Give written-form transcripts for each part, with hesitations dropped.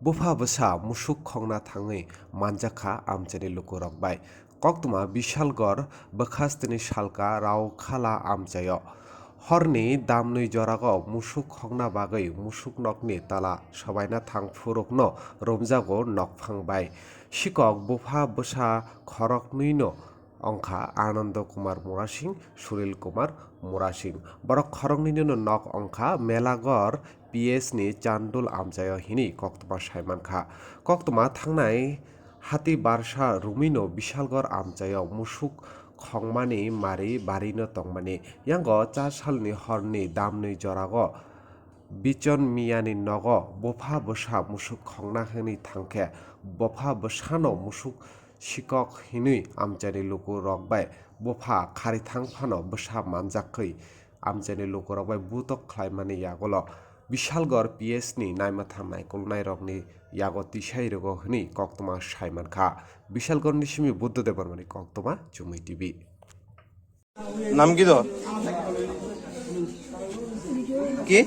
Bupha Bwsa Mosok Khokna Thangwi Manjakha amchani luku rokbai koktuma Bishalgor Bakhastini Shalka Rao Khala amchayo Horni damnui jorago Mosok Khokna bagui Mosok nokni tala sabaina thangfurukno romjago nokphangbai Sikok Bupha Bwsa khoroknuino Ongkha Ananda Kumar Murasing Suril Kumar Murasing Borok khoroknino nok ongkha Melagor PS ni Chandul amjayo hini koktuma saimankha koktuma thangnai hati barsa rumino Bishalgor amjayo Mosok khongmani mari barino tongmani yango 4 salni horni damnui jorago Bichon Miyani nogo Bupha Bwsa Mosok Khokna hini Thangkha Bupha Bwsano Mosok Sikok hinui amchani luku rokbai Bupha khari thangphano Bwsa manjakkhai amchani luku rokbai butok khlaimani yagolo Bishalgor PS ni naimathang naikolnai rokni yago tisai rogo hini koktuma saimankha Bishalgor ni simi Buddhadev Barmani koktuma Chumui TV নাম কি তোর কি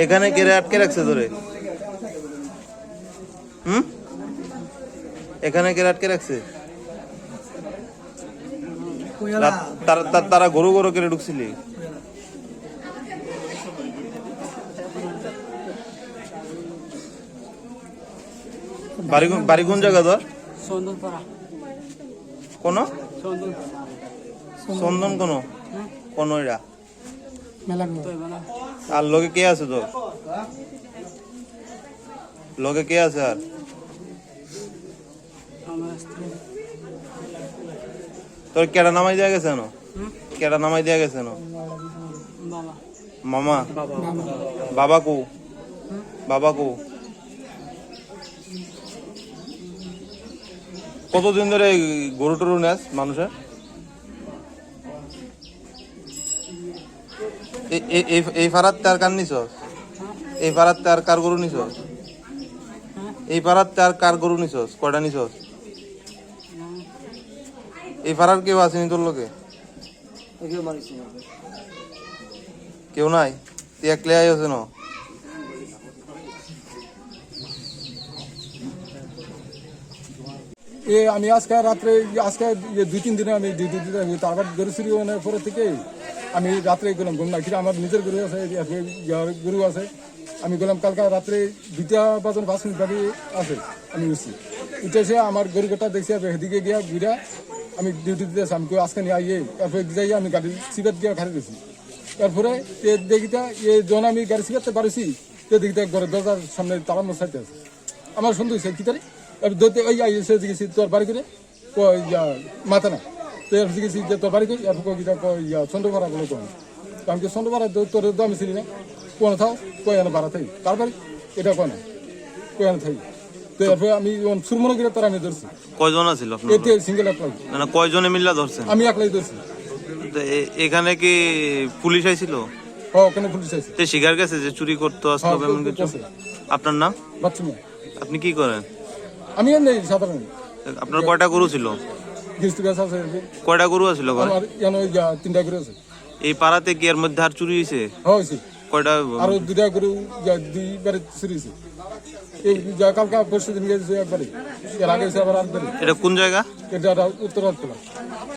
এখানে কেড়ে আটকে রাখছে তোরে এখানে কেড়ে আটকে রাখছে তারা গরু গরু কেড়ে ঢুকছিলি বাড়ি কোন জায়গা তোর কোন চন্দন কোন কোন এরা আর লগে কে আছে তোর লগে কে আছে আর তোর কেডা নামাই দেয়া গেছে না কেডা নামাই দেয়া গেছে না মামা বাবা কো বাবা কো কতদিন ধরে গরু টরু নেস মানুষের এই ফারাত তার কার নিছ এই ফারাত তার কার গরু নিছ এই ফারাত তার কার গরু নিছ কয়টা নিছ এই ফারার কেউ আসেনি তোর লোকে কেউ নাই তুই একলে আই আছে না আমি আজকে রাত্রে আজকে 2-3 দিনে আমি ডিউটি দিতে তারপর গরু চুরি হওয়ার পরে থেকে আমি রাত্রে গেলাম ঘুম না কিন্তু আমার নিজের গরু আছে গরু আছে আমি গেলাম কালকে রাত্রে 2টা বাজন 5 মিনিট বাকি আছে আমি উঠছি উঠে এসে আমার গরু গোটা দেখছি সেদিকে গিয়া ঘুরা আমি ডিউটি দিতে আমি আজকে নিয়ে আইয়ে তারপরে যাই আমি গাড়ি সিগারেট দিয়ে খাড়ি দিয়েছি তারপরে দেখিটা যখন আমি গাড়ি সিগারেটে পারিছি দেখিটা ঘরের দরজার সামনে তারা মশাইতে আছে আমার সুন্দর হয়েছে কি তারি ওই আইসে জিজ্ঞেসি তোর বাড়ি করে মাথা না তো এর জিজ্ঞেসি যে তোর বাড়ি করে চন্দ্রপাড়া বলে কোন কারণ কি চন্দ্রপাড়া তোর আমি চিনি না কোন থাও কই আনা ভাড়া থাই তার বাড়ি এটা কোন কই আনা থাই তো এরপরে আমি সুরমনে গিয়ে তার আমি ধরছি কয়জন আছিল এতে সিঙ্গেল একটা না কয়জনে মিল্লা ধরছেন আমি একলাই ধরছি এখানে কি পুলিশ আইছিল ওখানে পুলিশ আইছে তে শিকার গেছে যে চুরি করতে আসলো এমন কিছু আপনার নাম বাচ্চা আপনি কি করেন আমি নেই সাধারণ আপনার কয়টা গরু ছিল কয়টা গরু আছিল আমার 3টা গরু আছে এই পাড়াতে কি এর মধ্যে আর চুরি হয়েছে হয়েছে কয়টা আর 2টা গরু 2বারে চুরি হয়েছে এই কালকা পরশু দিন গেছে একবারে এর আগে আবার আরেকবারে এটা কোন জায়গা এটা উত্তরাঞ্চল